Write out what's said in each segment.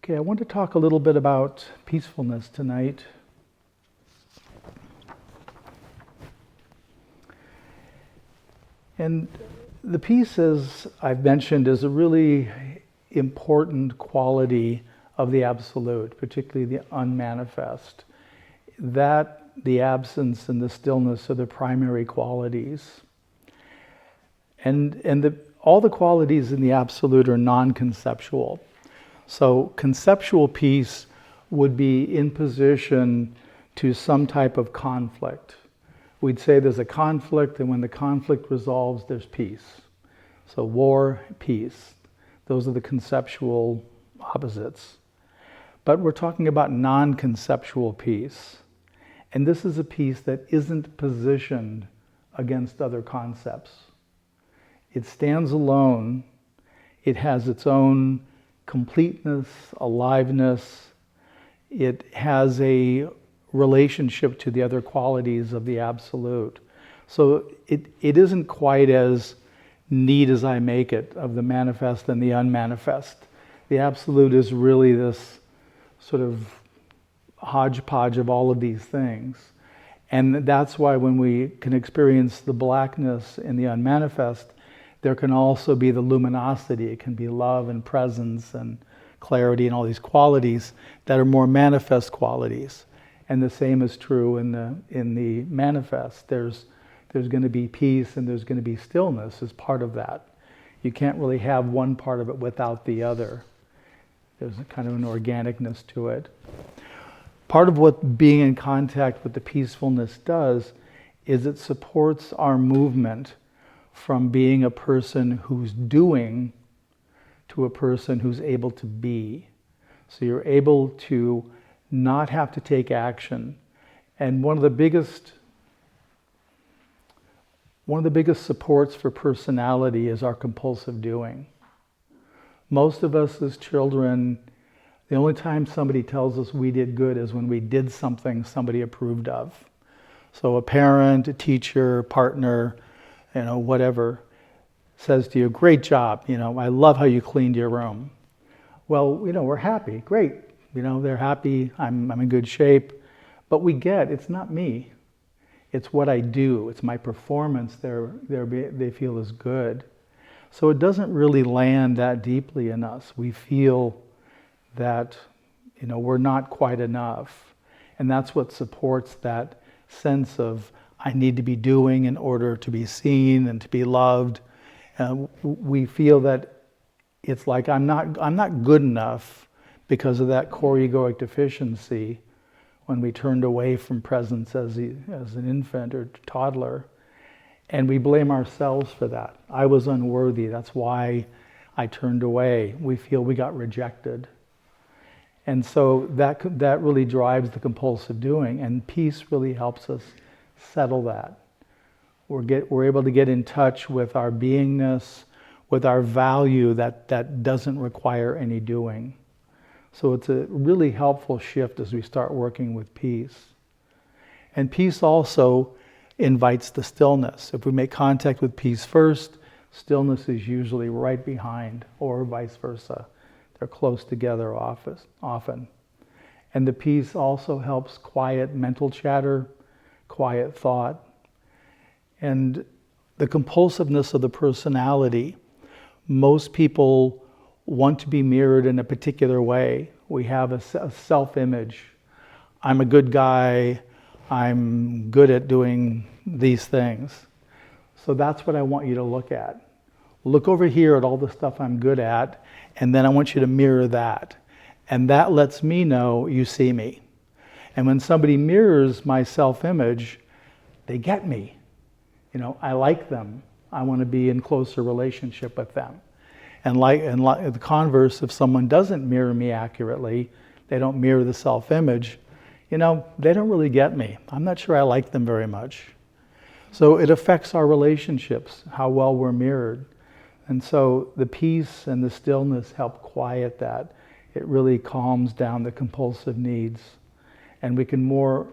Okay, I want to talk a little bit about peacefulness tonight. And the peace, as I've mentioned, is a really important quality of the Absolute, particularly the unmanifest. That, the absence and the stillness are the primary qualities. And all the qualities in the Absolute are non-conceptual. So conceptual peace would be in position to some type of conflict. We'd say there's a conflict, and when the conflict resolves, there's peace. So war, peace. Those are the conceptual opposites. But we're talking about non-conceptual peace. And this is a peace that isn't positioned against other concepts. It stands alone. It has its own completeness, aliveness. It has a relationship to the other qualities of the Absolute. So it isn't quite as neat as I make it of the manifest and the unmanifest. The Absolute is really this sort of hodgepodge of all of these things. And that's why when we can experience the blackness in the unmanifest, there can also be the luminosity. It can be love and presence and clarity and all these qualities that are more manifest qualities. And the same is true in the manifest. There's going to be peace and there's going to be stillness as part of that. You can't really have one part of it without the other. There's a kind of an organicness to it. Part of what being in contact with the peacefulness does is it supports our movement from being a person who's doing to a person who's able to be. So you're able to not have to take action. And one of the biggest supports for personality is our compulsive doing. Most of us as children, the only time somebody tells us we did good is when we did something somebody approved of. So a parent, a teacher, partner, whatever, says to you, great job, I love how you cleaned your room. Well, we're happy, great. They're happy, I'm in good shape. But we get, it's not me. It's what I do, it's my performance they feel is good. So it doesn't really land that deeply in us. We feel that, we're not quite enough. And that's what supports that sense of I need to be doing in order to be seen and to be loved. We feel that it's like I'm not good enough because of that core egoic deficiency when we turned away from presence as an infant or toddler. And we blame ourselves for that. I was unworthy, that's why I turned away. We feel we got rejected. And so that really drives the compulsive doing, and peace really helps us settle that. We're able to get in touch with our beingness, with our value that doesn't require any doing. So it's a really helpful shift as we start working with peace. And peace also invites the stillness. If we make contact with peace first, stillness is usually right behind, or vice versa. They're close together often. And the peace also helps quiet mental chatter, quiet thought. And the compulsiveness of the personality, most people want to be mirrored in a particular way. We have a self-image. I'm a good guy. I'm good at doing these things. So that's what I want you to look at. Look over here at all the stuff I'm good at, and then I want you to mirror that. And that lets me know you see me. And when somebody mirrors my self-image, they get me. I like them. I want to be in closer relationship with them. And like the converse, if someone doesn't mirror me accurately, they don't mirror the self-image, they don't really get me. I'm not sure I like them very much. So it affects our relationships, how well we're mirrored. And so the peace and the stillness help quiet that. It really calms down the compulsive needs. And we can more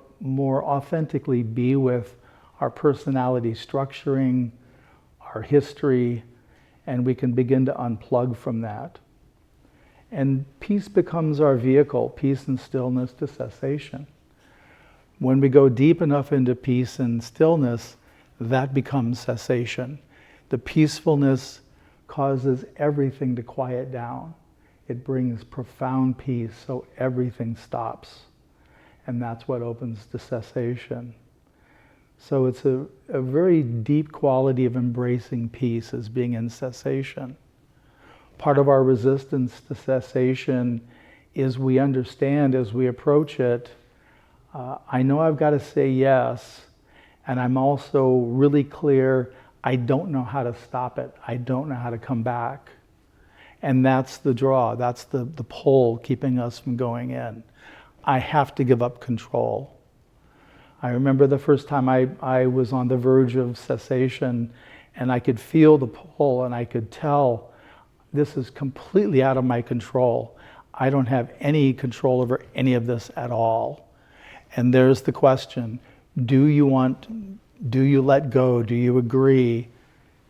authentically be with our personality structuring, our history, and we can begin to unplug from that. And peace becomes our vehicle, peace and stillness to cessation. When we go deep enough into peace and stillness, that becomes cessation. The peacefulness causes everything to quiet down. It brings profound peace, so everything stops. And that's what opens to cessation. So it's a very deep quality of embracing peace as being in cessation. Part of our resistance to cessation is we understand as we approach it, I know I've got to say yes, and I'm also really clear I don't know how to stop it. I don't know how to come back. And that's the draw, that's the pull keeping us from going in. I have to give up control. I remember the first time I was on the verge of cessation and I could feel the pull and I could tell this is completely out of my control. I don't have any control over any of this at all. And there's the question, do you let go? Do you agree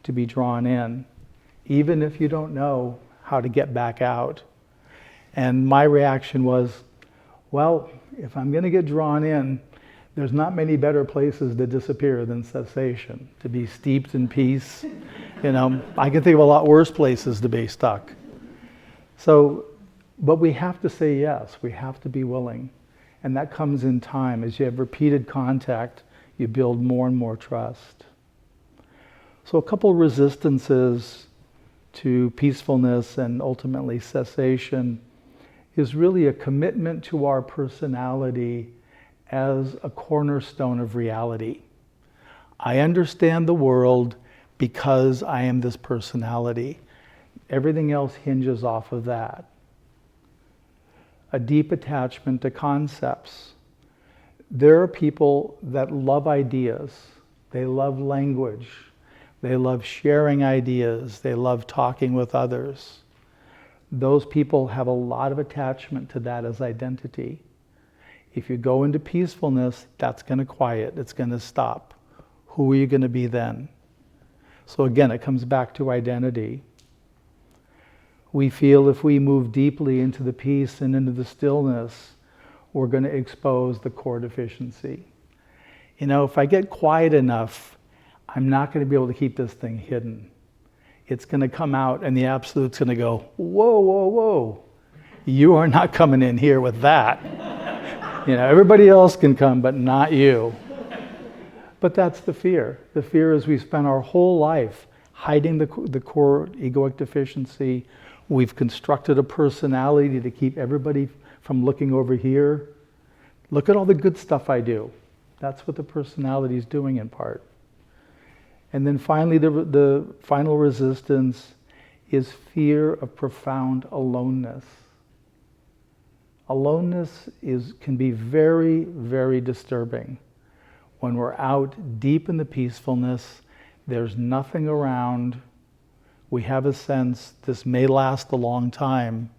to be drawn in? Even if you don't know how to get back out. And my reaction was, well, if I'm going to get drawn in, there's not many better places to disappear than cessation, to be steeped in peace. I can think of a lot worse places to be stuck. So, but we have to say yes, we have to be willing. And that comes in time. As you have repeated contact, you build more and more trust. So a couple resistances to peacefulness and ultimately cessation is really a commitment to our personality as a cornerstone of reality. I understand the world because I am this personality. Everything else hinges off of that. A deep attachment to concepts. There are people that love ideas. They love language. They love sharing ideas. They love talking with others. Those people have a lot of attachment to that as identity. If you go into peacefulness, that's going to quiet. It's going to stop. Who are you going to be then? So again, it comes back to identity. We feel if we move deeply into the peace and into the stillness, we're going to expose the core deficiency. If I get quiet enough, I'm not going to be able to keep this thing hidden. It's going to come out and the absolute's going to go, whoa, whoa, whoa. You are not coming in here with that. Everybody else can come, but not you. But that's the fear. The fear is we spend our whole life hiding the core egoic deficiency. We've constructed a personality to keep everybody from looking over here. Look at all the good stuff I do. That's what the personality is doing in part. And then finally, the final resistance is fear of profound aloneness. Aloneness can be very, very disturbing. When we're out deep in the peacefulness, there's nothing around. We have a sense this may last a long time.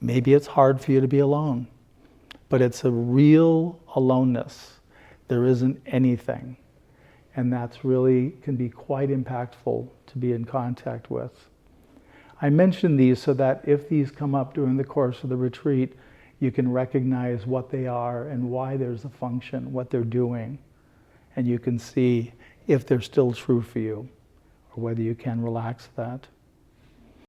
Maybe it's hard for you to be alone, but it's a real aloneness. There isn't anything. And that's really can be quite impactful to be in contact with. I mention these so that if these come up during the course of the retreat, you can recognize what they are and why there's a function, what they're doing. And you can see if they're still true for you or whether you can relax that.